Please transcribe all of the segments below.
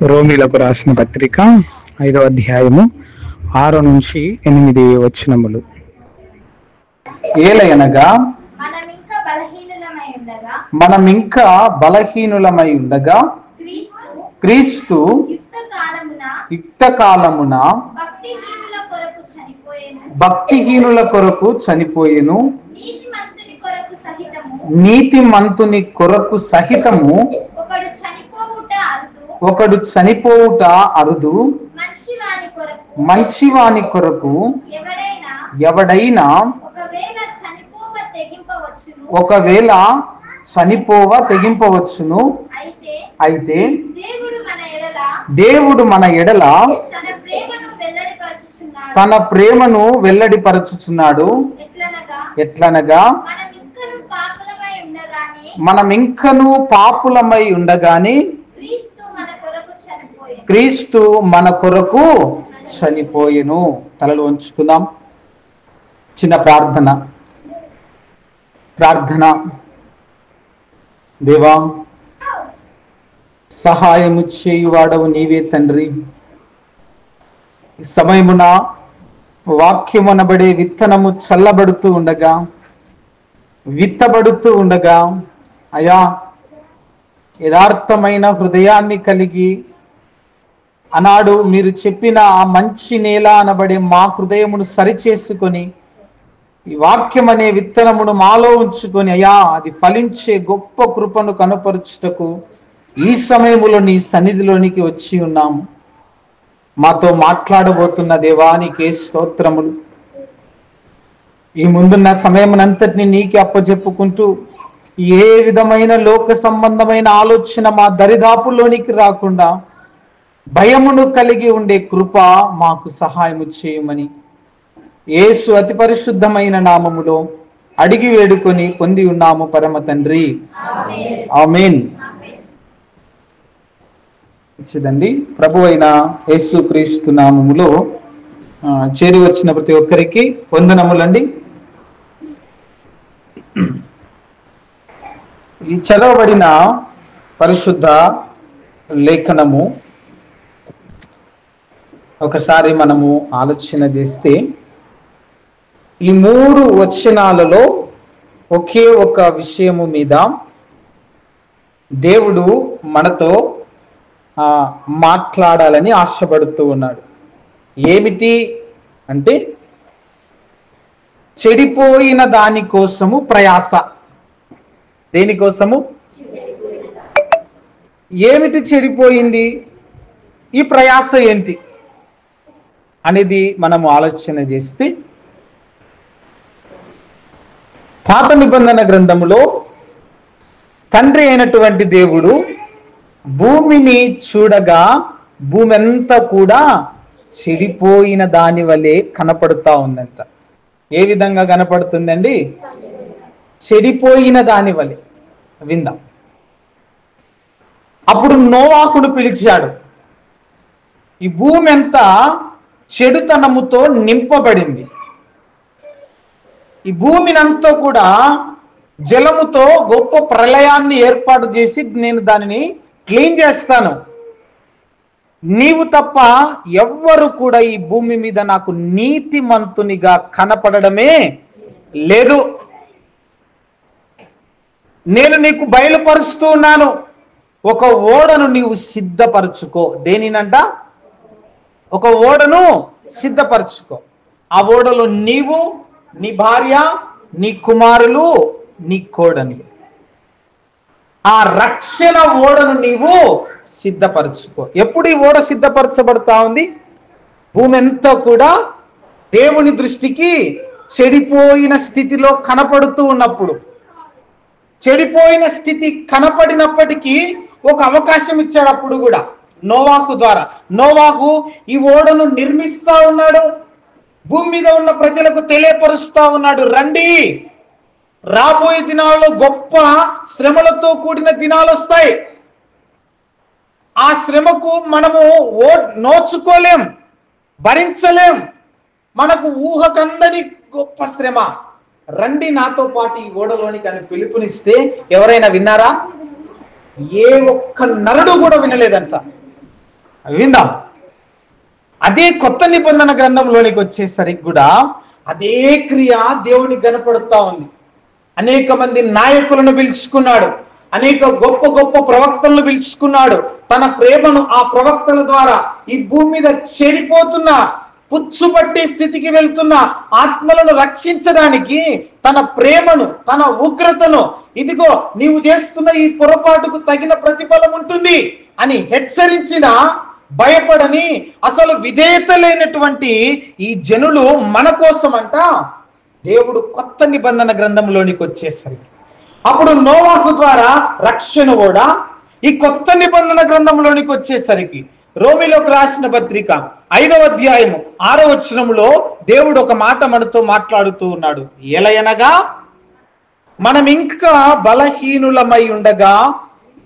రోమీలకు రాసిన పత్రిక 5వ అధ్యాయము 6 నుంచి 8 వచనములు. ఏలయనగా మనమింకా బలహీనులమై ఉండగా క్రీస్తు యుక్త కాలమున భక్తిహీనుల కొరకు చనిపోయెను, నీతిమంతుని కొరకు సహితము ఒకడు చనిపోవుట అరుదు. మంచివాని కొరకు ఎవడైనా ఒకవేళ చనిపోవ తెగింపవచ్చును. అయితే దేవుడు మన ఎడల తన ప్రేమను వెల్లడిపరచుచున్నాడు. ఎట్లనగా మనమింకను పాపులమై ఉండగానే క్రీస్తు మన కొరకు చనిపోయెను. తలలు వంచుకుందాం. చిన్న ప్రార్థన. దేవా, సహాయము చేయువాడవు నీవే తండ్రి. ఈ సమయమున వాక్యమనబడే విత్తనము చల్లబడుతూ ఉండగా, విత్తబడుతూ ఉండగా, అయా యథార్థమైన హృదయాన్ని కలిగి అనాడు మీరు చెప్పిన ఆ మంచి నేల అనబడే మా హృదయమును సరిచేసుకొని ఈ వాక్యం అనే విత్తనమును మాలో ఉంచుకొని అయా అది ఫలించే గొప్ప కృపను కనపరుచుటకు ఈ సమయములో నీ సన్నిధిలోనికి వచ్చి ఉన్నాము. మాతో మాట్లాడబోతున్న దేవానికే స్తోత్రములు. ఈ ముందున్న సమయమునంతటిని నీకే అప్పచెప్పుకుంటూ ఏ విధమైన లోక సంబంధమైన ఆలోచన మా దరిదాపుల్లోనికి రాకుండా భయమును కలిగి ఉండే కృప మాకు సహాయము చేయమని యేసు అతి పరిశుద్ధమైన నామములో అడిగి వేడుకొని పొంది ఉన్నాము పరమ తండ్రి, ఆమేన్. మంచిదండి. ప్రభు అయిన యేసు క్రీస్తు నామములో చేరి వచ్చిన ప్రతి ఒక్కరికి వందనములండి. ఈ చదవబడిన పరిశుద్ధ లేఖనము ఒకసారి మనము ఆలోచన చేస్తే ఈ 3 వచనాలలో ఒకే ఒక విషయము మీద దేవుడు మనతో మాట్లాడాలని ఆశపడుతూ ఉన్నాడు. ఏమిటి అంటే చెడిపోయిన దాని కోసము ప్రయాస. దేనికోసము? ఏమిటి చెడిపోయింది, ఈ ప్రయాస ఏంటి అనేది మనము ఆలోచన చేస్తే పాత నిబంధన గ్రంథములో తండ్రి అయినటువంటి దేవుడు భూమిని చూడగా భూమి అంతా కూడా చెడిపోయిన దాని వలె కనపడుతూ ఉందంట. ఏ విధంగా కనపడుతుందండి? చెడిపోయిన దాని వలె. విందాం. అప్పుడు నోవాహును పిలిచాడు. ఈ భూమి అంతా చెడుతనముతో నింపబడింది. ఈ భూమినంతా కూడా జలముతో గొప్ప ప్రళయాన్ని ఏర్పాటు చేసి నేను దానిని క్లీన్ చేస్తాను. నీవు తప్ప ఎవ్వరు కూడా ఈ భూమి మీద నాకు నీతిమంతునిగా కనపడడమే లేదు. నేను నీకు బయలుపరుస్తూ ఉన్నాను. ఒక ఓడను నీవు సిద్ధపరచుకో. దేనినంట? ఒక ఓడను సిద్ధపరచుకో. ఆ ఓడలో నీవు, నీ భార్య, నీ కుమారులు, నీ కోడని, ఆ రక్షణ ఓడను నీవు సిద్ధపరచుకో. ఎప్పుడు ఈ ఓడ సిద్ధపరచబడతా ఉంది? భూమి అంతా కూడా దేవుని దృష్టికి చెడిపోయిన స్థితిలో కనపడుతూ ఉన్నప్పుడు, చెడిపోయిన స్థితి కనపడినప్పటికీ ఒక అవకాశం ఇచ్చాడు. అప్పుడు కూడా నోవాహు ద్వారా. నోవాహు ఈ ఓడను నిర్మిస్తా ఉన్నాడు. భూమి మీద ఉన్న ప్రజలకు తెలియపరుస్తా ఉన్నాడు, రండి, రాబోయే దినాల్లో గొప్ప శ్రమలతో కూడిన దినాలు వస్తాయి. ఆ శ్రమకు మనము నోచుకోలేం, భరించలేం. మనకు ఊహకందని గొప్ప శ్రమ. రండి నాతో పాటు ఈ ఓడలోనికి అని పిలుపునిస్తే ఎవరైనా విన్నారా? ఏ ఒక్క నరుడు కూడా వినలేదంట. విందాం. అదే కొత్త నిబంధన గ్రంథంలోనికి వచ్చేసరికి కూడా అదే క్రియ దేవునికి కనపడుతా ఉంది. అనేక మంది నాయకులను పిలుచుకున్నాడు, అనేక గొప్ప గొప్ప ప్రవక్తలను పిలుచుకున్నాడు. తన ప్రేమను ఆ ప్రవక్తల ద్వారా ఈ భూమి మీద చెడిపోతున్న, పుచ్చుపట్టే స్థితికి వెళ్తున్న ఆత్మలను రక్షించడానికి తన ప్రేమను, తన ఉగ్రతను, ఇదిగో నీవు చేస్తున్న ఈ పొరపాటుకు తగిన ప్రతిఫలం ఉంటుంది అని హెచ్చరించిన, భయపడని, అసలు విధేయత లేనటువంటి ఈ జనులు మన కోసమంట దేవుడు కొత్త నిబంధన గ్రంథంలోనికి వచ్చేసరికి అప్పుడు నోవాహు ద్వారా రక్షణ కూడా ఈ కొత్త నిబంధన గ్రంథంలోనికి వచ్చేసరికి రోమిలోకి రాసిన పత్రిక 5వ అధ్యాయము 6వ వచనంలో దేవుడు ఒక మాట మనతో మాట్లాడుతూ ఉన్నాడు. ఎలయనగా మనం ఇంకా బలహీనులమై ఉండగా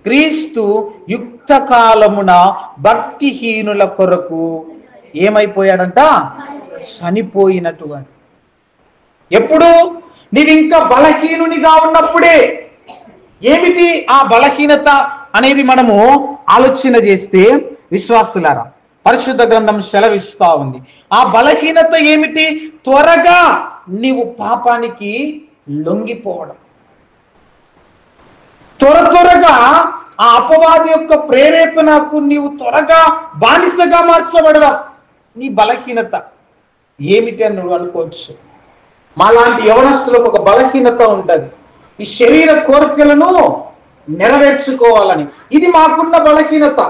క్రీస్తు యుక్త కాలమున భక్తిహీనుల కొరకు ఏమైపోయాడంట? చనిపోయినటువంటి. ఎప్పుడు? నీవు ఇంకా బలహీనునిగా ఉన్నప్పుడే. ఏమిటి ఆ బలహీనత అనేది మనము ఆలోచన చేస్తే విశ్వాసులారా, పరిశుద్ధ గ్రంథం సెలవిస్తా ఉంది. ఆ బలహీనత ఏమిటి? త్వరగా నీవు పాపానికి లొంగిపోవడం, త్వరగా ఆ అపవాది యొక్క ప్రేరేపణకు నీవు త్వరగా బానిసగా మార్చబడడం నీ బలహీనత. ఏమిటి అని నువ్వు అనుకోవచ్చు. మాలాంటి యవనస్తులకు ఒక బలహీనత ఉంటుంది, ఈ శరీర కోరికలను నెరవేర్చుకోవాలని. ఇది మాకున్న బలహీనత.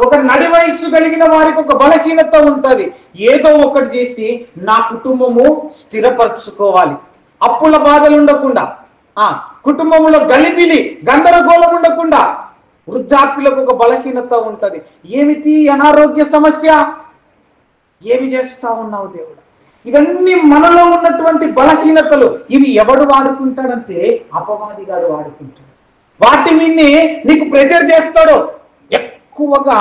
ఒక నడి వయస్సు కలిగిన వారికి ఒక బలహీనత ఉంటుంది. ఏదో ఒకటి చేసి నా కుటుంబము స్థిరపరచుకోవాలి, అప్పుల బాధలు ఉండకుండా, కుటుంబంలో గలిబిలి గందరగోళం ఉండకుండా. వృద్ధాప్యులకు ఒక బలహీనత ఉంటుంది. ఏమిటి? అనారోగ్య సమస్య. ఏమి చేస్తా ఉన్నావు దేవుడు? ఇవన్నీ మనలో ఉన్నటువంటి బలహీనతలు. ఇవి ఎవడు వాడుకుంటాడంటే అపవాదిగాడు వాడుకుంటాడు. వాటి మీదనే నీకు ప్రెజర్ చేస్తాడు, ఎక్కువగా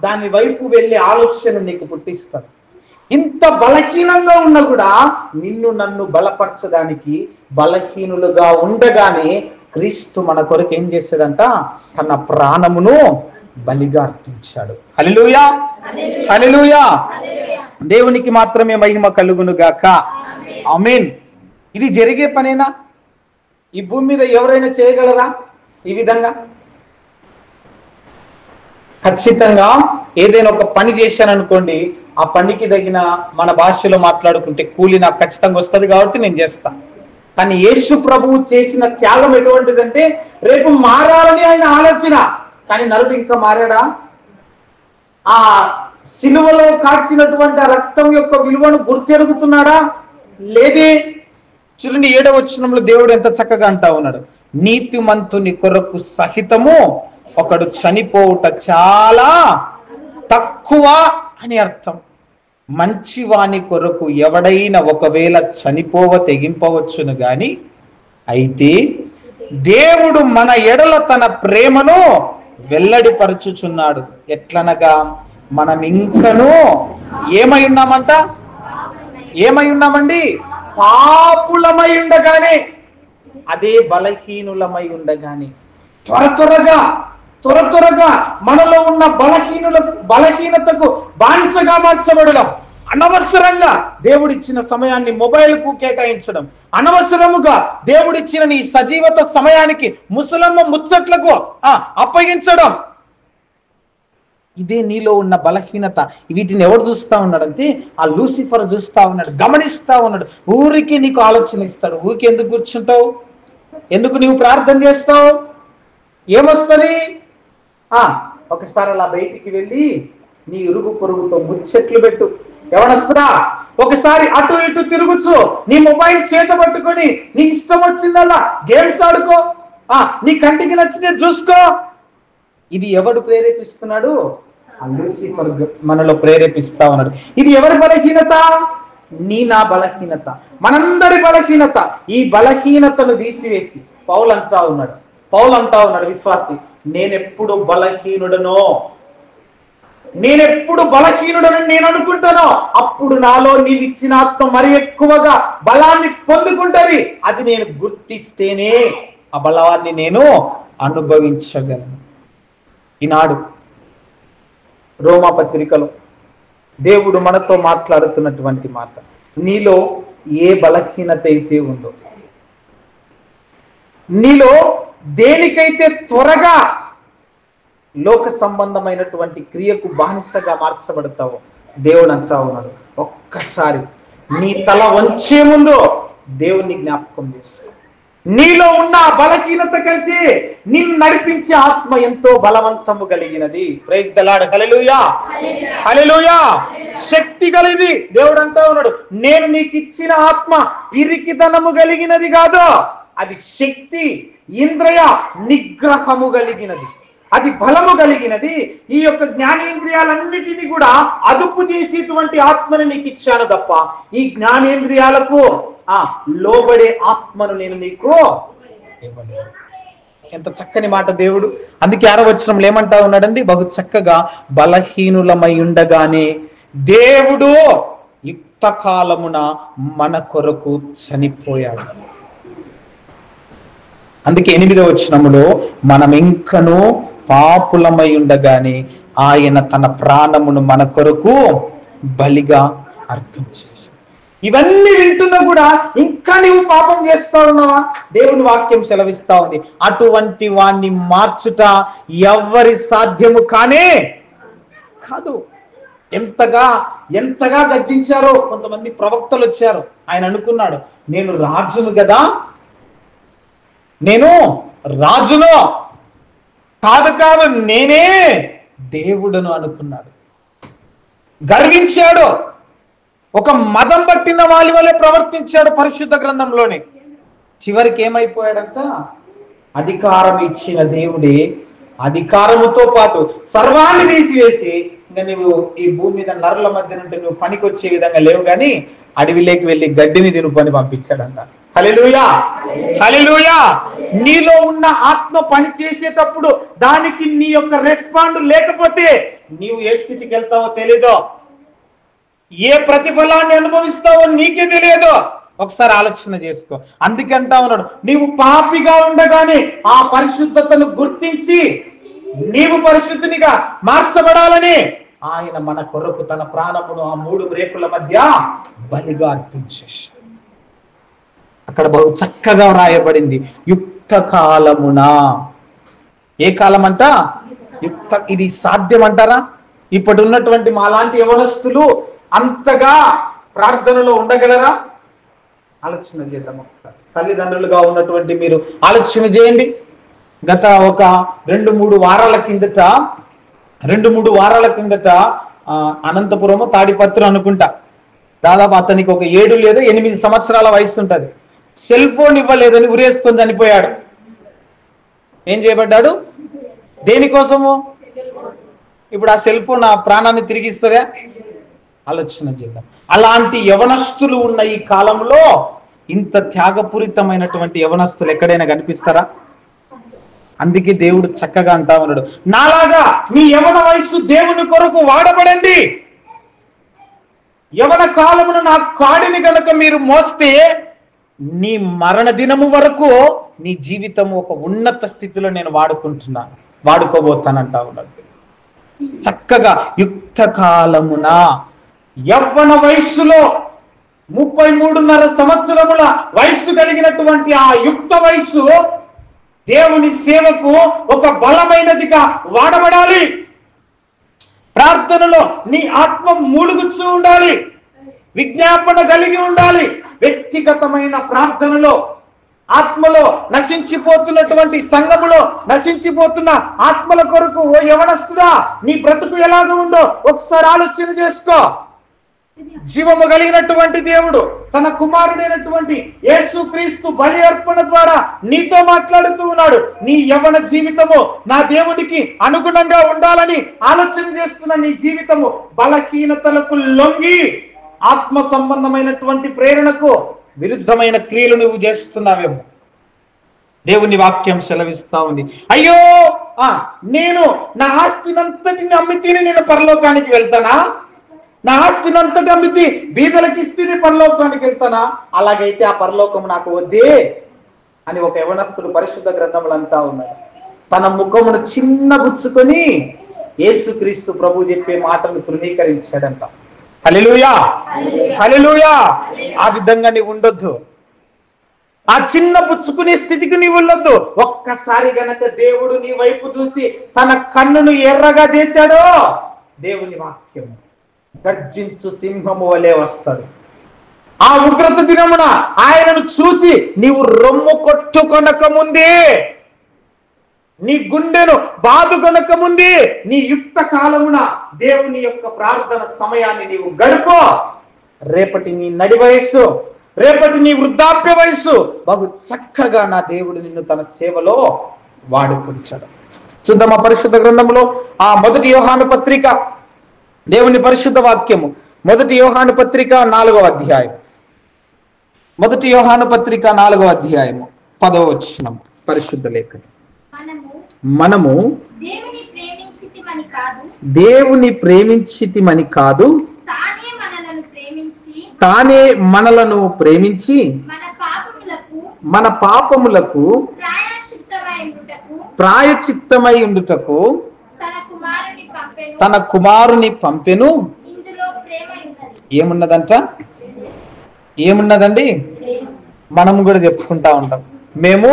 దాని వైపు వెళ్ళే ఆలోచన నీకు పుట్టిస్తాడు. ఇంత బలహీనంగా ఉన్నా కూడా నిన్ను నన్ను బలపరచడానికి, బలహీనులుగా ఉండగానే క్రీస్తు మన కొరకు ఏం చేశాడంట? తన ప్రాణమును బలిగా అర్పించాడు. హల్లెలూయా, హల్లెలూయా. దేవునికి మాత్రమే మహిమ కలుగును గాక. ఆమేన్. ఇది జరిగే పనేనా? ఈ భూమి మీద ఎవరైనా చేయగలరా ఈ విధంగా? ఖచ్చితంగా ఏదైనా ఒక పని చేశాననుకోండి, ఆ పనికి తగిన, మన భాషలో మాట్లాడుకుంటే కూలి నాకు ఖచ్చితంగా వస్తుంది కాబట్టి నేను చేస్తా. కానీ యేసు ప్రభువు చేసిన త్యాగం ఎటువంటిదంటే రేపు మారాలని ఆయన ఆలోచన. కానీ నరుడు ఇంకా మారాడా? ఆ సిలువలో కార్చినటువంటి ఆ రక్తం యొక్క విలువను గుర్తెరుగుతున్నాడా? లేదే. చూడండి 7వ వచనంలో దేవుడు ఎంత చక్కగా అంటా ఉన్నాడు. నీతిమంతుని కొరకు సహితము ఒకడు చనిపోవుట చాలా తక్కువ అని అర్థం. మంచివాని కొరకు ఎవడైనా ఒకవేళ చనిపోవ తెగింపవచ్చును గాని, అయితే దేవుడు మన ఎడల తన ప్రేమను వెల్లడిపరచుచున్నాడు. ఎట్లనగా మనం ఇంకనూ ఏమై ఉన్నామంట? ఏమై ఉన్నామండి? పాపులమై ఉండగానే, అదే బలహీనులమై ఉండగానే త్వరగా మనలో ఉన్న బలహీనతకు బానిసగా మార్చబడడం, అనవసరంగా దేవుడిచ్చిన సమయాన్ని మొబైల్కు కేటాయించడం, అనవసరముగా దేవుడిచ్చిన నీ సజీవత సమయానికి ముసలమ్మ ముచ్చట్లకు అప్పగించడం, ఇదే నీలో ఉన్న బలహీనత. వీటిని ఎవరు చూస్తా ఉన్నాడంటే ఆ లూసిఫర్ చూస్తా ఉన్నాడు, గమనిస్తా ఉన్నాడు. ఊరికి నీకు ఆలోచన ఇస్తాడు. ఊరికి ఎందుకు కూర్చుంటావు? ఎందుకు నీవు ప్రార్థన చేస్తావు? ఏమొస్తుంది? ఒకసారి అలా బయటికి వెళ్ళి నీ ఇరుగు పొరుగుతో ముచ్చట్లు పెట్టు. ఎవడొస్తున్నా? ఒకసారి అటు ఇటు తిరుగుచు నీ మొబైల్ చేత పట్టుకొని నీ ఇష్టం వచ్చిందల్లా గేమ్స్ ఆడుకో, నీ కంటికి నచ్చితే చూసుకో. ఇది ఎవడు ప్రేరేపిస్తున్నాడు? లూసిఫర్ మనలో ప్రేరేపిస్తా ఉన్నాడు. ఇది ఎవరి బలహీనత? నా బలహీనత, మనందరి బలహీనత. ఈ బలహీనతను తీసివేసి పౌలు అంటా ఉన్నాడు విశ్వాసి, నేనెప్పుడు బలహీనుడనో, నేను అనుకుంటానో అప్పుడు నాలో నీవిచ్చిన ఆత్మ మరి ఎక్కువగా బలాన్ని పొందుకుంటది. అది నేను గుర్తిస్తేనే ఆ బలాన్ని నేను అనుభవించగలను. ఈనాడు రోమా పత్రికలో దేవుడు మనతో మాట్లాడుతున్నటువంటి మాట, నీలో ఏ బలహీనత అయితే ఉందో, నీలో దేనికైతే త్వరగా లోక సంబంధమైనటువంటి క్రియకు బానిసగా మార్చబడతావో దేవుడు అంటా ఉన్నాడు, ఒక్కసారి నీ తల వంచే ముందు దేవుణ్ణి జ్ఞాపకం చేసుకో. నీలో ఉన్న బలహీనత కంటే నిన్ను నడిపించే ఆత్మ ఎంతో బలవంతము కలిగినది. Praise the Lord. Hallelujah, hallelujah. శక్తి కలిగి దేవుడు అంటా ఉన్నాడు, నేను నీకు ఇచ్చిన ఆత్మ పిరికితనము కలిగినది కాదు, అది శక్తి, ఇంద్రియ నిగ్రహము కలిగినది, అది బలము కలిగినది. ఈ యొక్క జ్ఞానేంద్రియాలన్నిటినీ కూడా అదుపు చేసేటువంటి ఆత్మని నీకు ఇచ్చాను తప్ప ఈ జ్ఞానేంద్రియాలకు లోబడే ఆత్మను నేను నీకు ఇవ్వలేదు. ఎంత చక్కని మాట దేవుడు. అందుకే 6వ వచనంలో ఏమంటా ఉన్నాడండి, బహు చక్కగా, బలహీనులమై ఉండగానే దేవుడు యుక్త కాలమున మన కొరకు చనిపోయాడు. అందుకే 8వ వచనములో, మనం ఇంకనూ పాపులమై ఉండగానే ఆయన తన ప్రాణమును మన కొరకు బలిగా అర్పించేశాడు. ఇవన్నీ వింటున్నా కూడా ఇంకా నీవు పాపం చేస్తా ఉన్నావా? దేవుని వాక్యం సెలవిస్తా ఉంది, అటువంటి వాణ్ణి మార్చుట ఎవ్వరి సాధ్యము కానే కాదు. ఎంతగా గద్దించారో కొంతమంది ప్రవక్తలు వచ్చారు. ఆయన అనుకున్నాడు, నేను రాజును కదా, నేను రాజును కాదు, నేనే దేవుడును అనుకున్నాడు. గర్వించాడు, ఒక మదం పట్టిన వాళ్ళ వల్లే ప్రవర్తించాడు పరిశుద్ధ గ్రంథంలోని. చివరికి ఏమైపోయాడంట, అధికారం ఇచ్చిన దేవుడే అధికారముతో పాటు సర్వాన్ని తీసివేసి, ఇంకా నువ్వు ఈ భూమి మీద నరుల మధ్య నుండి నువ్వు పనికి వచ్చే విధంగా లేవు కానీ అడవిలోకి వెళ్ళి గడ్డిని తిను పని పంపించాడంట. హల్లెలూయా, హల్లెలూయా. నీలో ఉన్న ఆత్మ పని చేసేటప్పుడు దానికి నీ యొక్క రెస్పాండ్ లేకపోతే నీవు ఏ స్థితికి వెళ్తావో తెలీదు, ఏ ప్రతిఫలాన్ని అనుభవిస్తావో నీకే తెలియదు. ఒకసారి ఆలోచన చేసుకో. అందుకంటా ఉన్నాడు, నీవు పాపిగా ఉండగానే ఆ పరిశుద్ధతను గుర్తించి నీవు పరిశుద్ధునిగా మార్చబడాలని ఆయన మన కొరకు తన ప్రాణమును ఆ 3 రేకుల మధ్య బలిగా అర్పించేశాడు. అక్కడ బహు చక్కగా వ్రాయబడింది, యుక్త కాలమున. ఏ కాలం అంట? ఇది సాధ్యం అంటారా? ఇప్పటి ఉన్నటువంటి మాలాంటి యవనస్తులు అంతగా ప్రార్థనలో ఉండగలరా? ఆలోచన చేద్దాం ఒకసారి. తల్లిదండ్రులుగా ఉన్నటువంటి మీరు ఆలోచన చేయండి. గత ఒక 2-3 వారాల కిందట అనంతపురము తాడిపత్రి అనుకుంటా, దాదాపు అతనికి ఒక 7 లేదా 8 సంవత్సరాల వయసు ఉంటుంది. సెల్ ఫోన్ ఇవ్వలేదని ఉరేసుకొని చనిపోయాడు. ఏం చేయబడ్డాడు? దేనికోసము? ఇప్పుడు ఆ సెల్ ఫోన్ ఆ ప్రాణాన్ని తిరిగిస్తుందా? ఆలోచన చేద్దాం. అలాంటి యవనస్తులు ఉన్న ఈ కాలంలో ఇంత త్యాగపూరితమైనటువంటి యవనస్తులు ఎక్కడైనా కనిపిస్తారా? అందుకే దేవుడు చక్కగా అంటా ఉన్నాడు, నాలాగా మీ యవన వయస్సు దేవుని కొరకు వాడబడండి. యవన కాలమున నా కాడిని గనక మీరు మోస్తే నీ మరణ దినము వరకు నీ జీవితం ఒక ఉన్నత స్థితిలో నేను వాడుకోబోతానంటా ఉన్నాడు. చక్కగా యుక్త కాలమున, యవ్వన వయస్సులో 33.5 సంవత్సరముల వయస్సు కలిగినటువంటి ఆ యుక్త వయస్సు దేవుని సేవకు ఒక బలమైనదిగా వాడబడాలి. ప్రార్థనలో నీ ఆత్మ మూలుగుచ్చు ఉండాలి, విజ్ఞాపన కలిగి ఉండాలి. వ్యక్తిగతమైన ప్రార్థనలో, ఆత్మలో నశించిపోతున్నటువంటి సంఘములో నశించిపోతున్న ఆత్మల కొరకు, ఓ యవనస్తుడా నీ బ్రతుకు ఎలాగ ఉందో ఒకసారి ఆలోచన చేసుకో. జీవము కలిగినటువంటి దేవుడు తన కుమారుడైనటువంటి యేసుక్రీస్తు బలి అర్పణ ద్వారా నీతో మాట్లాడుతూ ఉన్నాడు. నీ యవ్వన జీవితము నా దేవుడికి అనుగుణంగా ఉండాలని ఆలోచన చేస్తున్న నీ జీవితము బలహీనతలకు లొంగి ఆత్మ సంబంధమైనటువంటి ప్రేరణకు విరుద్ధమైన క్రియలు నువ్వు చేస్తున్నావేమో. దేవుని వాక్యం సెలవిస్తా ఉంది, అయ్యో నేను నా ఆస్తినంతటిని అమ్మితేనే నేను పరలోకానికి వెళ్తానా? నా ఆస్తినంతటి అమ్మితే బీదలకి ఇస్తేనే పరలోకానికి వెళ్తానా? అలాగైతే ఆ పరలోకం నాకు వద్దే అని ఒక యవనస్తుడు పరిశుద్ధ గ్రంథములు అంటా ఉన్నాడు. తన ముఖమును చిన్నబుచ్చుకొని యేసుక్రీస్తు ప్రభు చెప్పే మాటలు తృణీకరించాడంట. హల్లెలూయా, హల్లెలూయా. ఆ విధంగా నీవు ఉండొద్దు, ఆ చిన్న పుచ్చుకునే స్థితికి నీవు ఉండొద్దు. ఒక్కసారి గనక దేవుడు నీ వైపు చూసి తన కన్నును ఎర్రగా చేశాడో, దేవుని వాక్యము గర్జించు సింహము వలె వస్తాడు. ఆ ఉగ్రత దినమున ఆయనను చూచి నీవు రొమ్ము కొట్టుకొనక ముందే, నీ గుండెను బాదుకొనక ముందే, నీ యుక్త కాలమున దేవుని యొక్క ప్రార్థన సమయాన్ని నీవు గడుపు. రేపటి నీ నడి వయస్సు, రేపటి నీ వృద్ధాప్య వయస్సు బహు చక్కగా నా దేవుడు నిన్ను తన సేవలో వాడుకుంటాడు. చూద్దామా పరిశుద్ధ గ్రంథంలో ఆ 1 యోహాను పత్రిక, దేవుని పరిశుద్ధ వాక్యము 1 యోహాను పత్రిక 4వ అధ్యాయం. 1 యోహాను పత్రిక 4వ అధ్యాయము 10వ వచనం. పరిశుద్ధ లేఖనం, మనము దేవుని ప్రేమించితిమని కాదు, తానే మనలను ప్రేమించి మన పాపములకు ప్రాయచిత్తమై ఉండుటకు తన కుమారుని పంపెను. ఏమున్నదంట? ఏమున్నదండి? మనం కూడా చెప్పుకుంటా ఉంటాం, మేము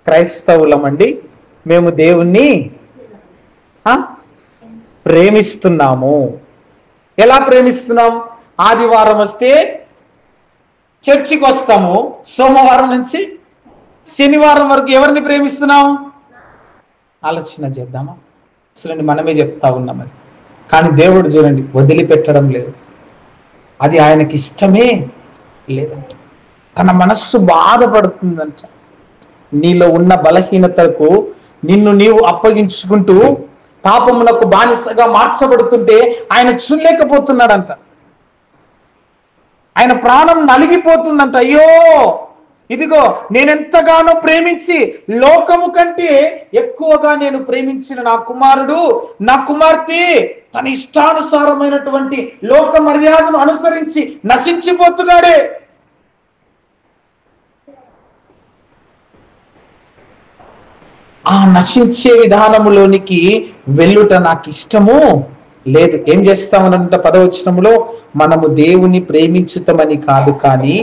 క్రైస్తవులమండి, మేము దేవుణ్ణి ప్రేమిస్తున్నాము. ఎలా ప్రేమిస్తున్నాం? ఆదివారం వస్తే చర్చికి వస్తాము, సోమవారం నుంచి శనివారం వరకు ఎవరిని ప్రేమిస్తున్నాం? ఆలోచన చేద్దామా? చూడండి, మనమే చెప్తా ఉన్నామని, కానీ దేవుడు చూడండి వదిలిపెట్టడం లేదు. అది ఆయనకి ఇష్టమే లేదంట. తన మనస్సు బాధపడుతుందంట. నీలో ఉన్న బలహీనతకు నిన్ను నీవు అప్పగించుకుంటూ పాపమునకు బానిసగా మార్చబడుతుంటే ఆయన చూడలేకపోతున్నాడంట. ఆయన ప్రాణం నలిగిపోతుందంట. అయ్యో, ఇదిగో నేనెంతగానో ప్రేమించి లోకము కంటే ఎక్కువగా నేను ప్రేమించిన నా కుమారుడు, నా కుమార్తె తన ఇష్టానుసారమైనటువంటి లోక మర్యాదను అనుసరించి నశించిపోతున్నాడే. ఆ నశించే విధానములోనికి వెళ్ళుట నాకు ఇష్టము లేదు. ఏం చేస్తామనంట 10వ వచనములో, మనము దేవుని ప్రేమించుతామని కాదు, కానీ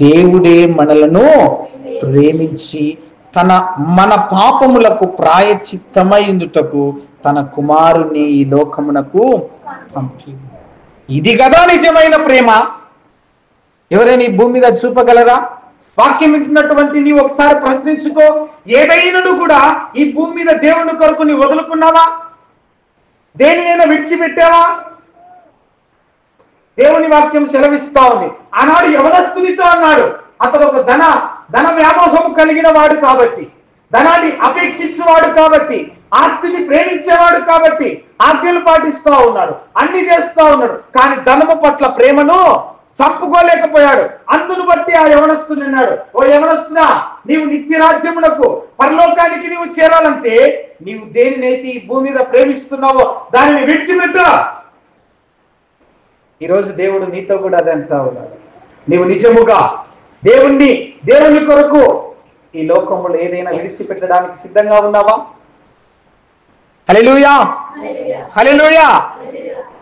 దేవుడే మనలను ప్రేమించి మన పాపములకు ప్రాయచిత్తమై ఉండుటకు తన కుమారుని ఈ లోకమునకు పంపి. ఇది కదా నిజమైన ప్రేమ. ఎవరైనా ఈ భూమి మీద చూపగలరా? వాక్యం వింటున్నటువంటి నీవు ఒకసారి ప్రశ్నించుకో. ఏదైనాను కూడా ఈ భూమి మీద దేవుని కొరకు నీ వదులుకున్నావా? దేనినైనా విడిచిపెట్టావా? దేవుని వాక్యం సెలవిస్తా ఉంది. ఆనాడు యవనస్తునితో అన్నాడు, అతడు ఒక ధన వ్యామోహము కలిగిన వాడు కాబట్టి, ధనాన్ని అపేక్షించేవాడు కాబట్టి, ఆస్తిని ప్రేమించేవాడు కాబట్టి ఆజ్ఞలు పాటిస్తా ఉన్నాడు, అన్ని చేస్తా ఉన్నాడు, కానీ ధనము పట్ల ప్రేమను చంపుకోలేకపోయాడు. అందును బట్టి ఆ యవనస్తుడు అన్నాడు, ఓ యవనస్తుడా, నీవు నిత్య రాజ్యమునకు పరలోకానికి నీవు చేరాలంటే నీవు దేనినైతే ఈ భూమి మీద ప్రేమిస్తున్నావో దానిని విడిచిపెట్టు. ఈరోజు దేవుడు నీతో కూడా అదే అంటా ఉన్నాడు. నీవు నిజముగా దేవుని కొరకు ఈ లోకములో ఏదైనా విడిచిపెట్టడానికి సిద్ధంగా ఉన్నావా? హల్లెలూయా, హల్లెలూయా.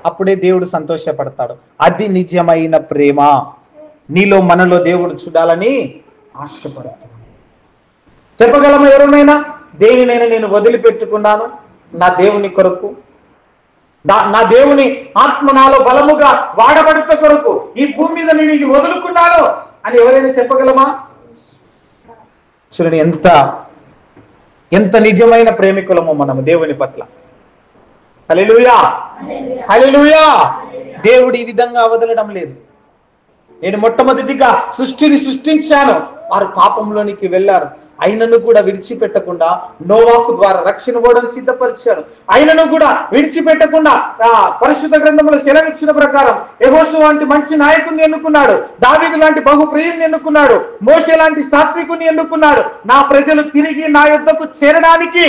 అప్పుడే దేవుడు సంతోషపడతాడు. అది నిజమైన ప్రేమ. నీలో మనలో దేవుడు చూడాలని ఆశపడతాడు. చెప్పగలమా ఎవరినైనా? దేనినైనా నేను వదిలిపెట్టుకున్నాను నా దేవుని కొరకు, నా దేవుని ఆత్మ నాలో బలముగా వాడబడుట కొరకు ఈ భూమి మీద నేను ఇది వదులుకున్నాను అని ఎవరైనా చెప్పగలమా? చూడండి, ఎంత నిజమైన ప్రేమికులమో మనము దేవుని పట్ల. హల్లెలూయా, హల్లెలూయా. దేవుడు ఈ విధంగా వదలడం లేదు. నేను మొట్టమొదటిగా సృష్టిని సృష్టించాను, వారు పాపంలోనికి వెళ్ళారు, అయినను కూడా విడిచిపెట్టకుండా నోవాహు ద్వారా రక్షణ ఓడను సిద్ధపరిచాడు. అయినను కూడా విడిచిపెట్టకుండా పరిశుద్ధ గ్రంథంలో సెలవిచ్చిన ప్రకారం యెహోషువ లాంటి మంచి నాయకుడిని ఎన్నుకున్నాడు, దావీదు లాంటి బహుప్రియుని ఎన్నుకున్నాడు, మోషే లాంటి సాత్వికుని ఎన్నుకున్నాడు. నా ప్రజలు తిరిగి నా యొద్దకు చేరడానికి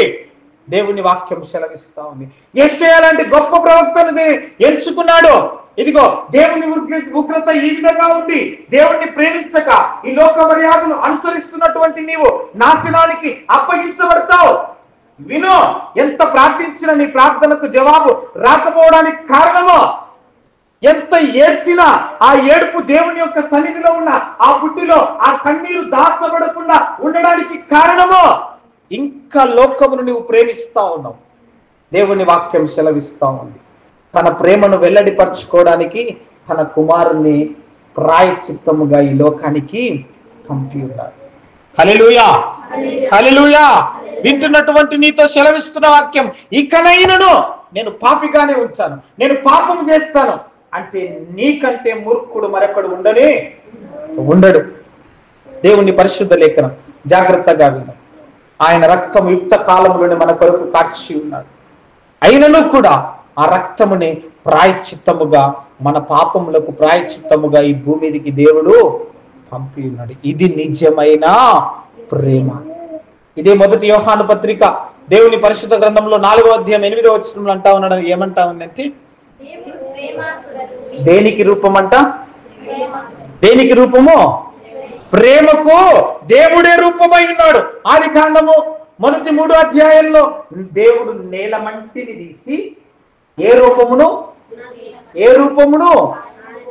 దేవుని వాక్యం సెలవిస్తా ఉంది. యెషయా లాంటి గొప్ప ప్రవక్తను ఎంచుకున్నాడు. ఇదిగో దేవుని ఉగ్రత ఈ విధంగా ఉంది. దేవుణ్ణి ప్రేమించక ఈ లోక మర్యాదను అనుసరిస్తున్నటువంటి నీవు నాశనానికి అప్పగించబడతావు. విను, ఎంత ప్రార్థించినా నీ ప్రార్థనకు జవాబు రాకపోవడానికి కారణమో, ఎంత ఏడ్చినా ఆ ఏడుపు దేవుని యొక్క సన్నిధిలో ఉన్న ఆ బుడ్డిలో ఆ కన్నీరు దాచబడకుండా ఉండడానికి కారణమో, ఇంకా లోకమును నువ్వు ప్రేమిస్తా ఉన్నావు. దేవుని వాక్యం సెలవిస్తా ఉంది, తన ప్రేమను వెల్లడిపరచుకోవడానికి తన కుమారుని ప్రాయశ్చిత్తముగా ఈ లోకానికి పంపి ఉన్నాడు. హల్లెలూయా, హల్లెలూయా. వింటున్నటువంటి నీతో సెలవిస్తున్న వాక్యం, ఇకనైనను నేను పాపిగానే ఉంచాను, నేను పాపం చేస్తాను అంటే నీకంటే మూర్ఖుడు మరొకడు ఉండడు. దేవుని పరిశుద్ధ లేఖనం జాగ్రత్తగా విను. ఆయన రక్తం యుక్త కాలంలోనే మన కొరకు కార్చి ఉన్నాడు. అయినను కూడా ఆ రక్తముని ప్రాయశ్చిత్తముగా, మన పాపములకు ప్రాయశ్చిత్తముగా ఈ భూమి మీదకి దేవుడు పంపి ఉన్నాడు. ఇది నిజమైన ప్రేమ. ఇదే మొదటి యోహాను పత్రిక దేవుని పరిశుద్ధ గ్రంథంలో 4వ అధ్యాయం 8వ వచనంలో అంటా ఉన్నాడు. ఏమంటా ఉందంటే, దేనికి రూపం అంట? దేనికి రూపము? ప్రేమకు దేవుడే రూపమై ఉన్నాడు. ఆది కాండము మొదటి 3 అధ్యాయంలో దేవుడు నేల మంటిని తీసి ఏ రూపమును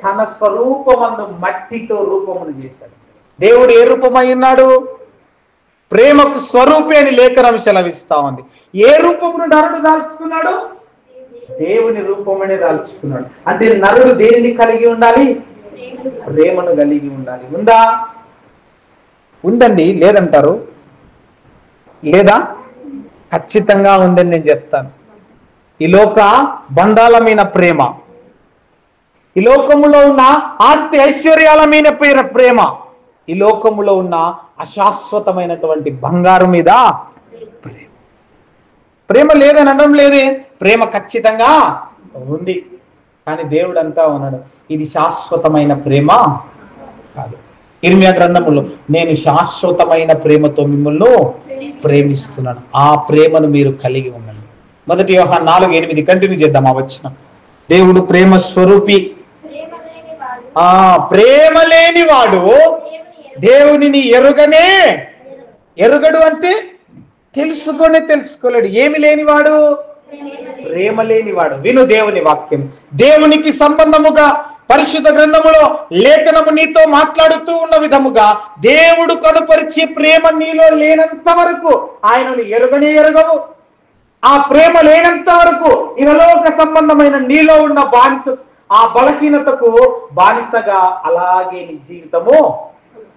తన స్వరూపమందు మట్టితో రూపమును చేశాడు. దేవుడు ఏ రూపమై ఉన్నాడు? ప్రేమకు స్వరూపే అని లేఖనం సెలవిస్తా ఉంది. ఏ రూపమును నరుడు దాల్చుకున్నాడు? దేవుని రూపమనే దాల్చుకున్నాడు. అంటే నరుడు దేనిని కలిగి ఉండాలి? ప్రేమను కలిగి ఉండాలి. ఉందా? ఉందండి, లేదంటారు? లేదా? ఖచ్చితంగా ఉందని నేను చెప్తాను. ఈ లోక బంధాల మీద ప్రేమ, ఈ లోకములో ఉన్న ఆస్తి ఐశ్వర్యాల మీద ప్రేమ, ఈ లోకములో ఉన్న అశాశ్వతమైనటువంటి బంగారు మీద ప్రేమ లేదని అనడం లేదే. ప్రేమ ఖచ్చితంగా ఉంది. కానీ దేవుడు అంటా ఉన్నాడు, ఇది శాశ్వతమైన ప్రేమ కాదు. ఇర్మియా గ్రంథములో, నేను శాశ్వతమైన ప్రేమతో మిమ్మల్ని ప్రేమిస్తున్నాను, ఆ ప్రేమను మీరు కలిగి ఉండండి. మొదటి యోహాను 4:8 కంటిన్యూ చేద్దాం ఆ వచనం. దేవుడు ప్రేమ స్వరూపి. ప్రేమ లేనివాడు దేవునిని ఎరుగడు అంటే తెలుసుకోలేడు. ఏమి లేనివాడు? ప్రేమ లేనివాడు. విను దేవుని వాక్యం. దేవునికి సంబంధముగా పరిశుద్ధ గ్రంథములో లేఖనము నీతో మాట్లాడుతూ ఉన్న విధముగా దేవుడు కనుపరిచే ప్రేమ నీలో లేనంత వరకు ఆయనను ఎరుగవు. ఆ ప్రేమ లేనంత వరకు ఇహలోక సంబంధమైన నీలో ఉన్న బానిస, ఆ బలహీనతకు బానిసగా అలాగే నీ జీవితము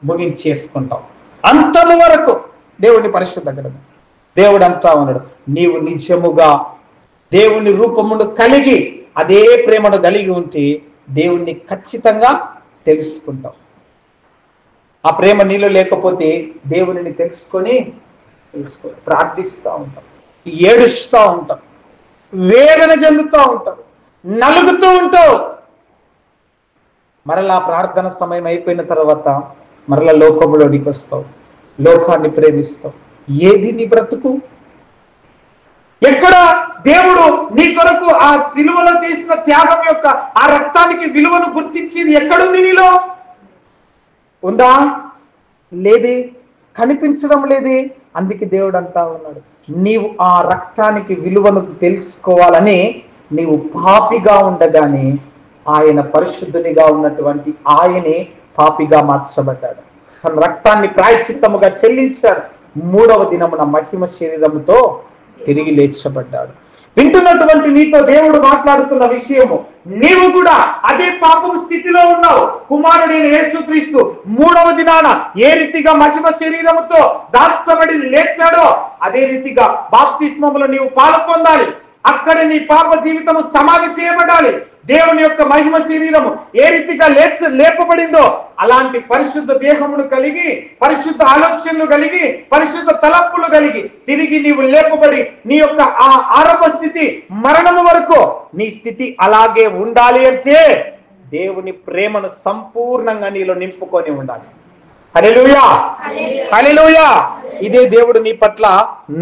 ముగించేసుకుంటాం అంతము వరకు. దేవుని పరిశుద్ధ గ్రంథం దేవుడు అంటా ఉన్నాడు, నీవు నిజముగా దేవుని రూపమును కలిగి అదే ప్రేమను కలిగి ఉంటే దేవుణ్ణి ఖచ్చితంగా తెలుసుకుంటాం. ఆ ప్రేమ నీలో లేకపోతే దేవునిని తెలుసుకొని ప్రార్థిస్తూ ఉంటాం, ఏడుస్తూ ఉంటాం, వేదన చెందుతూ ఉంటాం, నలుగుతూ ఉంటావు. మరలా ప్రార్థన సమయం అయిపోయిన తర్వాత మరలా లోకంలోనికి వస్తావు, లోకాన్ని ప్రేమిస్తావు. ఏది నీ బ్రతుకు? ఎక్కడ దేవుడు నీ కొరకు ఆ సిలువలో చేసిన త్యాగం యొక్క ఆ రక్తానికి విలువను గుర్తించింది ఎక్కడుంది? నీలో ఉందా? లేదే, కనిపించడం లేదే. అందుకే దేవుడు అంటా ఉన్నాడు, నీవు ఆ రక్తానికి విలువను తెలుసుకోవాలని నీవు పాపిగా ఉండగానే ఆయన పరిశుద్ధునిగా ఉన్నటువంటి ఆయనే పాపిగా మార్చబడ్డాడు. తన రక్తాన్ని ప్రాయశ్చిత్తముగా చెల్లించాడు. 3వ దినమున మహిమ శరీరముతో తిరిగి లేచబడ్డాడు. వింటున్నటువంటి నీతో దేవుడు మాట్లాడుతున్న విషయము, నీవు కూడా అదే పాపము స్థితిలో ఉన్నావు. కుమారుడైన యేసుక్రీస్తు 3వ దినాన ఏ రీతిగా మహిమ శరీరముతో దాల్చబడి లేచాడో అదే రీతిగా బాప్తిస్మములో నీవు పాలు పొందాలి. అక్కడ నీ పాప జీవితము సమాధి చేయబడాలి. దేవుని యొక్క మహిమ శరీరము ఏ రీతిగా లేపబడిందో అలాంటి పరిశుద్ధ దేహమును కలిగి, పరిశుద్ధ ఆలోచనలు కలిగి, పరిశుద్ధ తలంపులు కలిగి తిరిగి నీవు లేపబడి నీ యొక్క ఆ ఆరంభ స్థితి మరణము వరకు నీ స్థితి అలాగే ఉండాలి అంటే దేవుని ప్రేమను సంపూర్ణంగా నీలో నింపుకొని ఉండాలి. హల్లెలూయా, హల్లెలూయా. ఇదే దేవుడు నీ పట్ల,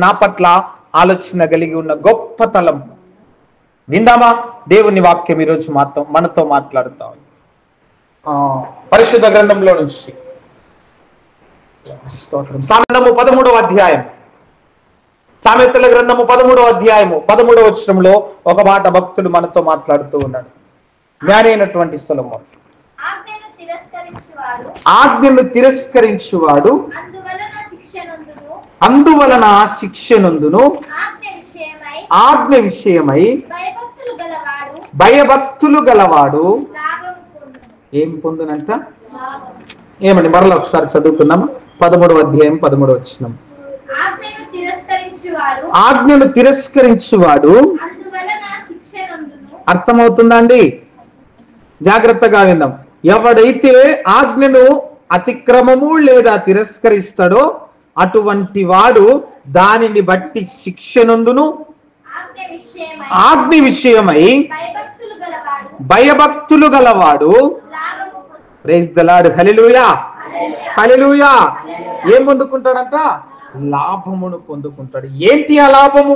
నా పట్ల ఆలోచన కలిగి ఉన్న గొప్ప తలంపు. విందామా? దేవుని వాక్యం ఈరోజు మనతో మాట్లాడుతాం. పరిశుద్ధ గ్రంథంలో నుంచి స్తోత్రం. సామెతలు 13వ అధ్యాయం సామెతల గ్రంథము 13వ అధ్యాయము 13వ వచనంలో ఒక మాట భక్తుడు మనతో మాట్లాడుతూ ఉన్నాడు. జ్ఞాని అయినటువంటి సొలొమోను, ఆజ్ఞను తిరస్కరించువాడు అందువలన శిక్ష నొందును, ఆజ్ఞ విషయమై భయభక్తులు గలవాడు ఏం పొందునంట? ఏమండి, మరలా ఒకసారి చదువుకున్నాము. 13వ అధ్యాయం 13వ వచనం. ఆజ్ఞను తిరస్కరించువాడు, అర్థమవుతుందా అండి? జాగ్రత్తగా విందాం. ఎవడైతే ఆజ్ఞను అతిక్రమము లేదా తిరస్కరిస్తాడో అటువంటి వాడు దానిని బట్టి శిక్ష నొందును, ఆజ్ఞ విషయమై భయభక్తులు గలవాడు. Praise the Lord. Hallelujah, hallelujah. ఏం పొందుకుంటాడంట? లాభమును పొందుకుంటాడు. ఏంటి ఆ లాభము?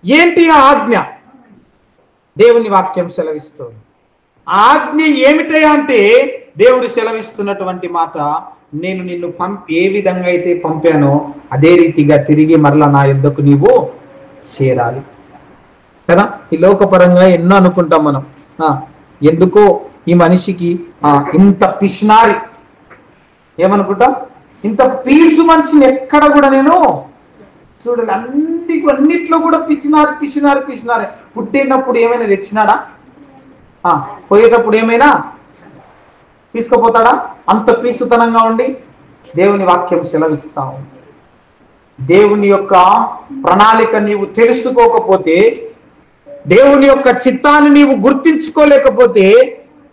ఏంటి ఆ ఆజ్ఞ? దేవుని వాక్యం సెలవిస్తుంది. ఆజ్ఞ ఏమిటయా అంటే దేవుడు సెలవిస్తున్నటువంటి మాట, నేను నిన్ను ఏ విధంగా అయితే పంపానో అదే రీతిగా తిరిగి మరలా నా యొద్దకు నీవు చేరాలి కదా. ఈ లోకపరంగా ఎన్నో అనుకుంటాం మనం. ఎందుకో ఈ మనిషికి ఇంత పిసినారి, ఏమనుకుంటాం, ఇంత పీసు మనిషిని ఎక్కడ కూడా నేను చూడండి, అన్నిట్లో కూడా పిసినారి పిసినారి పిసినారి. పుట్టినప్పుడు ఏమైనా తెచ్చినాడా? పోయేటప్పుడు ఏమైనా తీసుకుపోతాడా? అంత పీసుతనంగా ఉండి దేవుని వాక్యం సెలవిస్తాం. దేవుని యొక్క ప్రణాళిక నీవు తెలుసుకోకపోతే, దేవుని యొక్క చిత్తాన్ని నీవు గుర్తించుకోలేకపోతే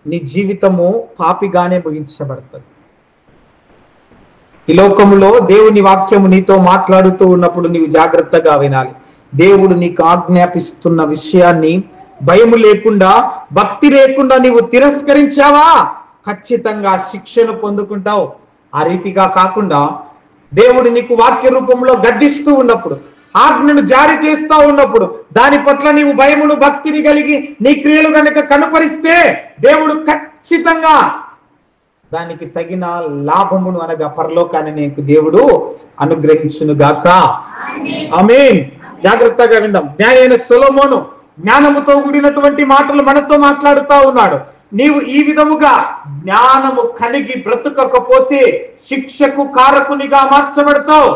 నీ జీవితము పాపిగానే ముగించబడుతుంది. ఈ లోకంలో దేవుని వాక్యము నీతో మాట్లాడుతూ ఉన్నప్పుడు నీవు జాగ్రత్తగా వినాలి. దేవుడు నీకు ఆజ్ఞాపిస్తున్న విషయాన్ని భయము లేకుండా, భక్తి లేకుండా నీవు తిరస్కరించావా, ఖచ్చితంగా శిక్షను పొందుకుంటావు. ఆ రీతిగా కాకుండా దేవుడు నీకు వాక్య రూపంలో గద్దిస్తూ ఉన్నప్పుడు, ఆజ్ఞను జారీ చేస్తూ ఉన్నప్పుడు దాని పట్ల నీవు భయమును భక్తిని కలిగి నీ క్రియలు కనుక కనుపరిస్తే దేవుడు ఖచ్చితంగా దానికి తగిన లాభమును అనగా పరలోకాన్ని నీకు దేవుడు అనుగ్రహించును గాక. ఆమేన్. జాగ్రత్తగా విందాం. జ్ఞాని అయిన సొలొమోను జ్ఞానముతో కూడినటువంటి మాటలు మనతో మాట్లాడుతూ ఉన్నాడు. నీవు ఈ విధముగా జ్ఞానము కలిగి బ్రతుకకపోతే శిక్షకు కారకునిగా మార్చబడతావు.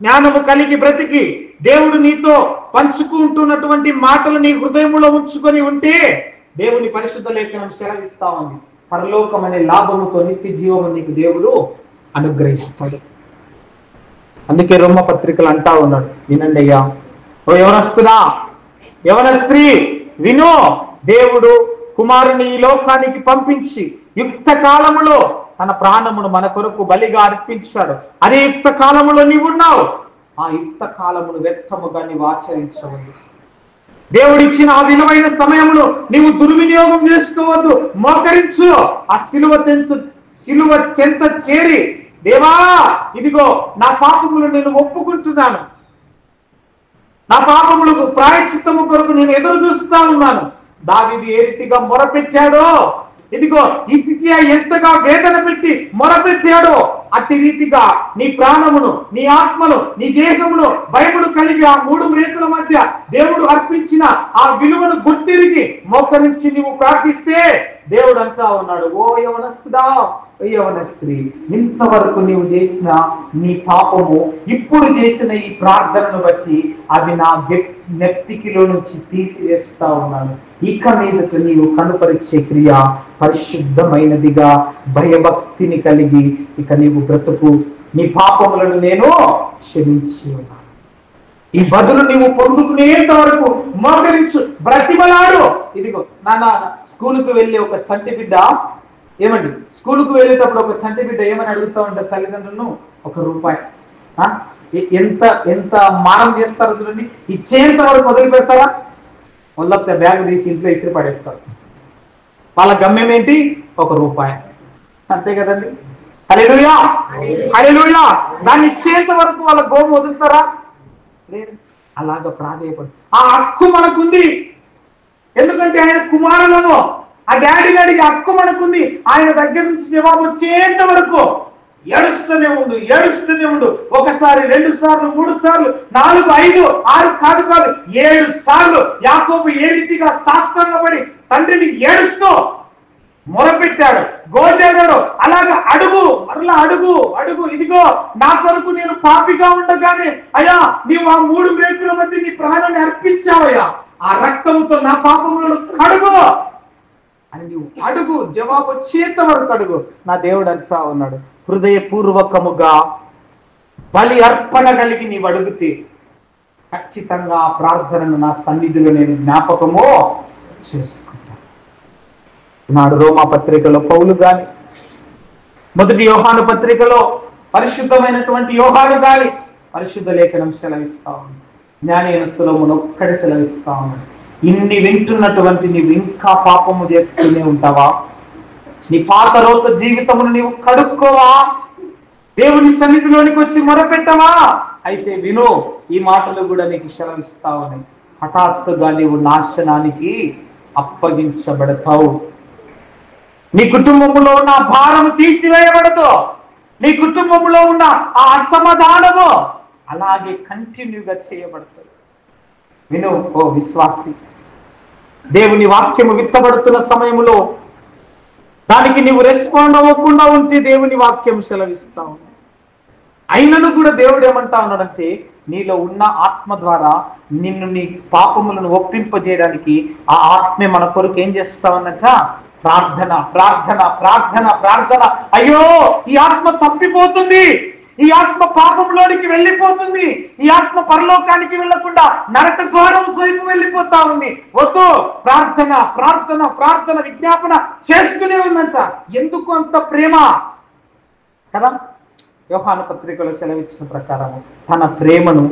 జ్ఞానము కలిగి బ్రతికి దేవుడు నీతో పంచుకుంటున్నటువంటి మాటలు నీ హృదయంలో ఉంచుకొని ఉంటే దేవుని పరిశుద్ధ లేఖనం సెలవిస్తా ఉంది, పరలోకం అనే లాభముతో నిత్య జీవము నీకు దేవుడు అనుగ్రహిస్తాడు. అందుకే రోమ పత్రికలు అంటా ఉన్నాడు, వినండి అయ్యా, ఓ యవనస్తుడా, యవన స్త్రీ విను, దేవుడు కుమారుని ఈ లోకానికి పంపించి యుక్త కాలములో తన ప్రాణమును మన కొరకు బలిగా అర్పించాడు. అదే యుక్త కాలములో నీవున్నావు. ఆ యుక్త కాలమును వ్యర్థముగా నీవు ఆచరించవద్దు. దేవుడిచ్చిన ఆ విలువైన సమయంలో నీవు దుర్వినియోగం చేసుకోవద్దు. మోకరించు, ఆ సిలువ చెంత చేరి, దేవా ఇదిగో నా పాపములు నేను ఒప్పుకుంటున్నాను, నా పాపములకు ప్రాయశ్చిత్తము కొరకు నేను ఎదురు చూస్తా ఉన్నాను. దావీదు ఏ రీతిగా మొరపెట్టాడో, ఇదిగో హిజ్కియా ఎంతగా వేదన పెట్టి మొరపెట్టాడో అట్టి రీతిగా నీ ప్రాణమును, నీ ఆత్మను, నీ దేహమును భయమును కలిగి ఆ మూడు రేకుల మధ్య దేవుడు అర్పించిన ఆ విలువను గుర్తిరిగి మోకరించి నీవు ప్రార్థిస్తే దేవుడు అంటా ఉన్నాడు, ఓ యవనస్తుడా, యవన స్త్రీ, ఇంతవరకు నీవు చేసిన నీ పాపము ఇప్పుడు చేసిన ఈ ప్రార్థనను బట్టి అవి నా నెత్తికిలో నుంచి తీసివేస్తా ఉన్నాను. ఇక మీదట నీవు కనుపరిచే క్రియ పరిశుద్ధమైనదిగా భయభక్తిని కలిగి ఇక నీవు బ్రతుకు, నీ పాపములను నేను క్షమించి ఉన్నాను. ఈ బదులు నీవు పొందుకునేంత వరకు మోకరించు, బ్రతిమలాడు. ఇదిగో నాన్న, స్కూలుకు వెళ్ళే ఒక చంటి బిడ్డ, ఏమండి, స్కూలుకు వెళ్ళేటప్పుడు ఒక చంటి బిడ్డ ఏమని అడుగుతా ఉంటారు తల్లిదండ్రులను? ₹1. ఎంత ఎంత మానం చేస్తారు చూడండి. ఇచ్చేంత వరకు మొదలు పెడతారా? మొదలైతే బ్యాగ్ తీసి ఇంట్లో ఇస్త్రీ పడేస్తారు. వాళ్ళ గమ్యం ఏంటి? ₹1. అంతే కదండి. హల్లెలూయా, హల్లెలూయా. దాన్ని ఇచ్చేంత వరకు వాళ్ళ గోము వదులుతారా? లేదు. అలాగ ప్రాధేయపడు. ఆ హక్కు మనకుంది. ఎందుకంటే ఆయన కుమారులను ఆ డాడీని అడిగి హక్కు మనకుంది. ఆయన దగ్గర నుంచి జవాబు వచ్చేంత వరకు ఏడుస్తూనే ఉండు. ఒకసారి, 2 సార్లు, 3 సార్లు, 4, 5, 6 కాదు 7 సార్లు యాకోబు ఏ రీతిగా సాష్టాంగపడి తండ్రిని ఏడుస్తూ మొరపెట్టాడు, గోజాడాడు. అలాగా మరలా అడుగు. ఇదిగో నా కొరకు నేను పాపిగా ఉండగానే అయ్యా నీవు ఆ 3 మేకుల మధ్య నీ ప్రాణాన్ని అర్పించావయ్యా, ఆ రక్తముతో నా పాపములను కడుగు అని నీవు అడుగు. జవాబు వచ్చేంత వరకు అడుగు. నా దేవుడు అంటా ఉన్నాడు, హృదయపూర్వకముగా బలి అర్పణ కలిగి నీవు అడిగితే ఖచ్చితంగా ఆ ప్రార్థనను నా సన్నిధిలో నేను జ్ఞాపకము చేసుకుంటాను. నాడు రోమా పత్రికలో పౌలు గాని, మొదటి యోహాను పత్రికలో పరిశుద్ధమైనటువంటి యోహాను గాని పరిశుద్ధ లేఖనం సెలవిస్తా ఉంది. జ్ఞానైన సులభమును ఒక్కడే సెలవిస్తా ఉంది. ఇన్ని వింటున్నటువంటి నీవు ఇంకా పాపము చేస్తూనే ఉంటావా? నీ పాత రోత జీవితమును నీవు కడుక్కోవా? దేవుని సన్నిధిలోనికి వచ్చి మొరపెట్టవా? అయితే విను, ఈ మాటలు కూడా నీకు సెలవిస్తా ఉన్నాయి. హఠాత్తుగా నీవు నాశనానికి అప్పగించబడతావు. నీ కుటుంబంలో ఉన్న భారము తీసివేయబడదు. నీ కుటుంబంలో ఉన్న ఆ అసమాధానము అలాగే కంటిన్యూగా చేయబడుతుంది. విను ఓ విశ్వాసి, దేవుని వాక్యము విత్తబడుతున్న సమయంలో దానికి నీవు రెస్పాండ్ అవ్వకుండా ఉంటే దేవుని వాక్యం సెలవిస్తావు. అయినను కూడా దేవుడు ఏమంటా ఉన్నాడంటే, నీలో ఉన్న ఆత్మ ద్వారా నిన్ను నీ పాపములను ఒప్పింపజేయడానికి ఆ ఆత్మే మన కొరకు ఏం చేస్తామన్నట? ప్రార్థన. అయ్యో ఈ ఆత్మ తప్పిపోతుంది, ఈ ఆత్మ పాపంలోనికి వెళ్ళిపోతుంది, ఈ ఆత్మ పరలోకానికి వెళ్ళకుండా నరక ద్వారం వైపు వెళ్ళిపోతా ఉంది. వద్దు, ప్రార్థన విజ్ఞాపన చేస్తూనే ఉందంట. ఎందుకు అంత ప్రేమ కదా? యోహాను పత్రికలో సెలవిచ్చిన ప్రకారం తన ప్రేమను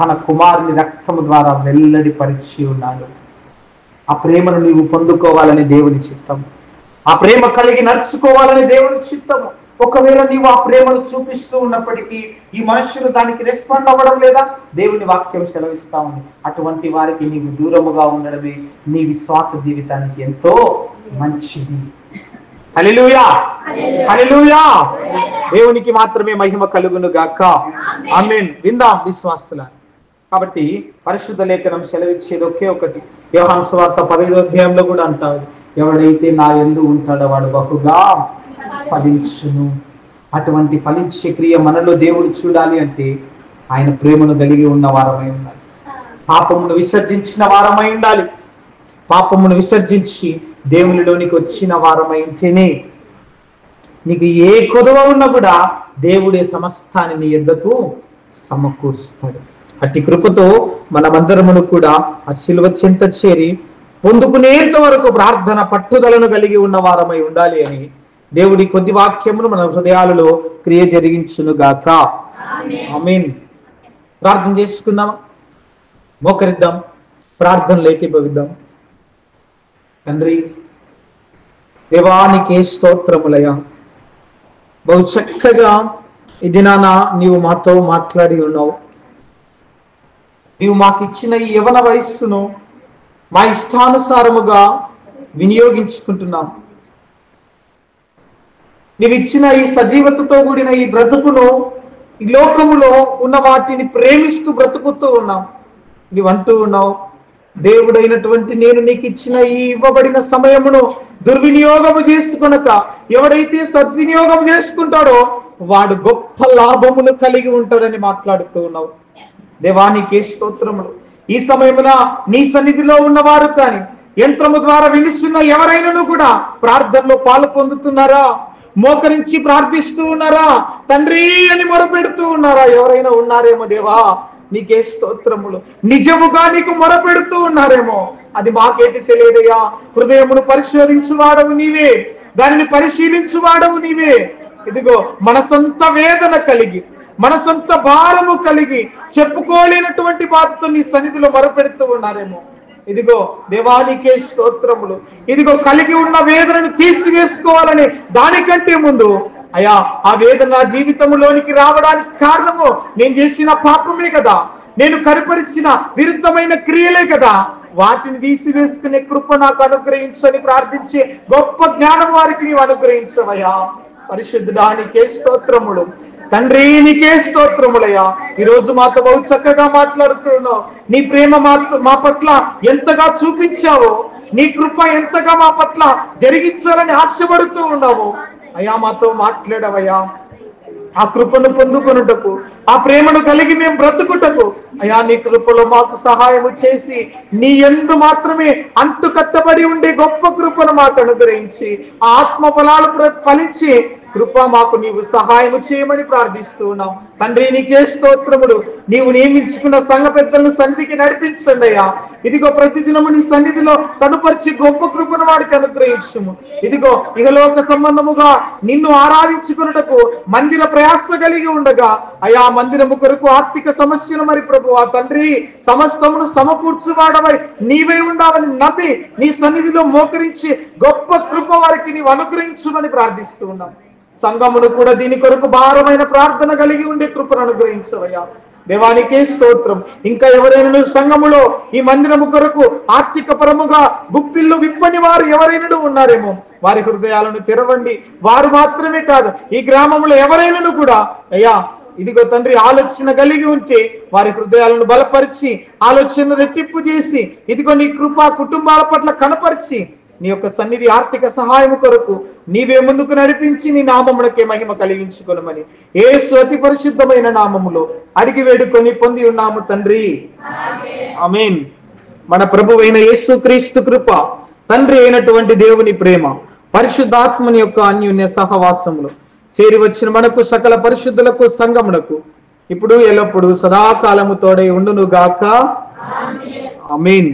తన కుమారుని రక్తము ద్వారా వెల్లడిపరిచి ఉన్నాడు. ఆ ప్రేమను నీవు పొందుకోవాలని దేవుని చిత్తం, ఆ ప్రేమ కలిగి నడుచుకోవాలని దేవుని చిత్తము. ఒకవేళ నీవు ఆ ప్రేమను చూపిస్తూ ఉన్నప్పటికీ ఈ మనుషులు దానికి రెస్పాండ్ అవ్వడం లేదా? దేవుని వాక్యం సెలవిస్తా ఉంది. అటువంటి వారికి నీవు దూరముగా ఉండడమే నీ విశ్వాస జీవితానికి ఎంతో మంచిది. హల్లెలూయా, హల్లెలూయా. దేవునికి మాత్రమే మహిమ కలుగును గాక. ఆమేన్. విందాం విశ్వాసుల. కాబట్టి పరిశుద్ధ లేఖనం సెలవిచ్చేది ఒకే ఒకటి. యోహాను సువార్త 15వ అధ్యాయంలో కూడా అంటారు, ఎవడైతే నా యందు ఉంటాడో వాడు బహుగా ఫలించును. అటువంటి ఫలించే క్రియ మనలో దేవుడు చూడాలి అంటే ఆయన ప్రేమను కలిగి ఉన్న వారమై ఉండాలి. పాపమును విసర్జించిన వారమై ఉండాలి. పాపమును విసర్జించి దేవునిలోనికి వచ్చిన వారమై ఉంటేనే నీకు ఏ కొదవ ఉన్నా కూడా దేవుడే సమస్తాన్ని నీ యొద్దకు సమకూరుస్తాడు. అట్టి కృపతో మనమందరమును కూడా ఆ శిలువ చెంత చేరి పొందుకునేంత వరకు ప్రార్థన పట్టుదలను కలిగి ఉన్న వారమై ఉండాలి అని దేవుడి కొద్ది వాక్యమును మన హృదయాలలో క్రియ జరిగించును గాక. ఆమేన్. ప్రార్థన చేసుకుందాం, మోకరిద్దాం, ప్రార్థనలు ఏకీభవిద్దాం. తండ్రి, దేవానికి స్తోత్రములయ. బహు చక్కగా ఈ దినాన నీవు మాతో మాట్లాడి ఉన్నావు. నీవు మాకు ఇచ్చిన ఈ యవన వయస్సును మా ఇష్టానుసారముగా వినియోగించుకుంటున్నాం. నీవు ఇచ్చిన ఈ సజీవతతో కూడిన ఈ బ్రతుకును, ఈ లోకములో ఉన్న వాటిని ప్రేమిస్తూ బ్రతుకుతూ ఉన్నాం. నీవు అంటూ ఉన్నావు, దేవుడైనటువంటి నేను నీకు ఇచ్చిన ఈ ఇవ్వబడిన సమయమును దుర్వినియోగము చేసుకొనక ఎవడైతే సద్వినియోగం చేసుకుంటాడో వాడు గొప్ప లాభమును కలిగి ఉంటాడని మాట్లాడుతూ ఉన్నావు. దేవానికి స్తోత్రములు. ఈ సమయమున నీ సన్నిధిలో ఉన్నవారు కానీ యంత్రము ద్వారా వినిస్తున్న ఎవరైనా కూడా ప్రార్థనలో పాలు పొందుతున్నారా? మోకరించి ప్రార్థిస్తూ ఉన్నారా? తండ్రి అని మొరపెడుతూ ఉన్నారా? ఎవరైనా ఉన్నారేమో దేవా, నీకే స్తోత్రములు. నిజముగా నీకు మొరపెడుతూ ఉన్నారేమో, అది మాకేటి తెలియదయ్యా. హృదయమును పరిశోధించువాడవు నీవే, దానిని పరిశీలించువాడవు నీవే. ఇదిగో మన సొంత వేదన కలిగి, మన సొంత భారము కలిగి చెప్పుకోలేనటువంటి బాధతో నీ సన్నిధిలో మొరపెడుతూ ఉన్నారేమో. ఇదిగో దేవానికే స్తోత్రములు. ఇదిగో కలిగి ఉన్న వేదనను తీసివేసుకోవాలని దానికంటే ముందు అయ్యా ఆ వేదన నా జీవితంలోనికి రావడానికి కారణము నేను చేసిన పాపమే కదా, నేను కనపరిచిన విరుద్ధమైన క్రియలే కదా. వాటిని తీసివేసుకునే కృప నాకు అనుగ్రహించని ప్రార్థించే గొప్ప జ్ఞానం వారికి నీవు అనుగ్రహించవయ్యా. పరిశుద్ధుడా నీకే స్తోత్రములు తండ్రి, నీకే స్తోత్రములయ్యా. ఈ రోజు మాతో బహు చక్కగా మాట్లాడుతున్నావు. నీ ప్రేమ మా పట్ల ఎంతగా చూపించావో, నీ కృప ఎంతగా మా పట్ల జరిగించాలని ఆశపడుతూ ఉన్నావు అయ్యా. మాతో మాట్లాడవయ్యా. ఆ కృపను పొందుకొనుటకు, ఆ ప్రేమను కలిగి మేము బ్రతుకుటకు అయ్యా నీ కృపలో మాకు సహాయము చేసి, నీ యందు మాత్రమే అంటు కట్టబడి ఉండే గొప్ప కృపను మాకు అనుగ్రహించి, ఆ ఆత్మ ఫలాలు ఫలించి కృప మాకు నీవు సహాయము చేయమని ప్రార్థిస్తూ ఉన్నాం తండ్రి. నీకే స్తోత్రములు. నీవు నియమించుకున్న సంఘ పెద్దలను సన్నిధికి నడిపించండి అయ్యా. ఇదిగో ప్రతిదినము నీ సన్నిధిలో కనుపరిచి గొప్ప కృపను వాడికి అనుగ్రహించుము. ఇదిగో ఇహలోక సంబంధముగా నిన్ను ఆరాధించుకున్నటకు మందిర ప్రయాస కలిగి ఉండగా అయా మందిరము కొరకు ఆర్థిక సమస్యలు మరి ప్రభువా తండ్రి సమస్తమును సమకూర్చువాడవై నీవే ఉండాలని నమ్మి నీ సన్నిధిలో మోకరించి గొప్ప కృప వారికి నీవు అనుగ్రహించుమని ప్రార్థిస్తూ ఉన్నాం. సంఘమును కూడా దీని కొరకు భారమైన ప్రార్థన కలిగి ఉండే కృపను అనుగ్రహించవయ్యా. దేవానికే స్తోత్రం. ఇంకా ఎవరైనా సంఘములో ఈ మందిరము కొరకు ఆర్థిక పరముగా గుప్పిళ్ళు విప్పని వారు ఎవరైనా ఉన్నారేమో వారి హృదయాలను తెరవండి. వారు మాత్రమే కాదు, ఈ గ్రామంలో ఎవరైనా కూడా అయ్యా ఇదిగో తండ్రి ఆలోచన కలిగి ఉంటే వారి హృదయాలను బలపరిచి, ఆలోచనను రెట్టింపు చేసి, ఇదిగో నీ కృప కుటుంబాల పట్ల కనపరిచి నీ యొక్క సన్నిధి ఆర్థిక సహాయం కొరకు నీవే ముందుకు నడిపించి నీ నామమునకే మహిమ కలిగించుకొనమని యేసు అతి పరిశుద్ధమైన నామములో అడిగి వేడుకొని పొంది ఉన్నాము తండ్రి, ఆమేన్. మన ప్రభువైన యేసు క్రీస్తు కృప, తండ్రి అయినటువంటి దేవుని ప్రేమ, పరిశుద్ధాత్మని యొక్క అన్యోన్య సహవాసములు చేరి వచ్చిన మనకు సకల పరిశుద్ధులకు సంఘమునకు ఇప్పుడు ఎల్లప్పుడు సదాకాలము తోడై ఉండును గాక. ఆమేన్.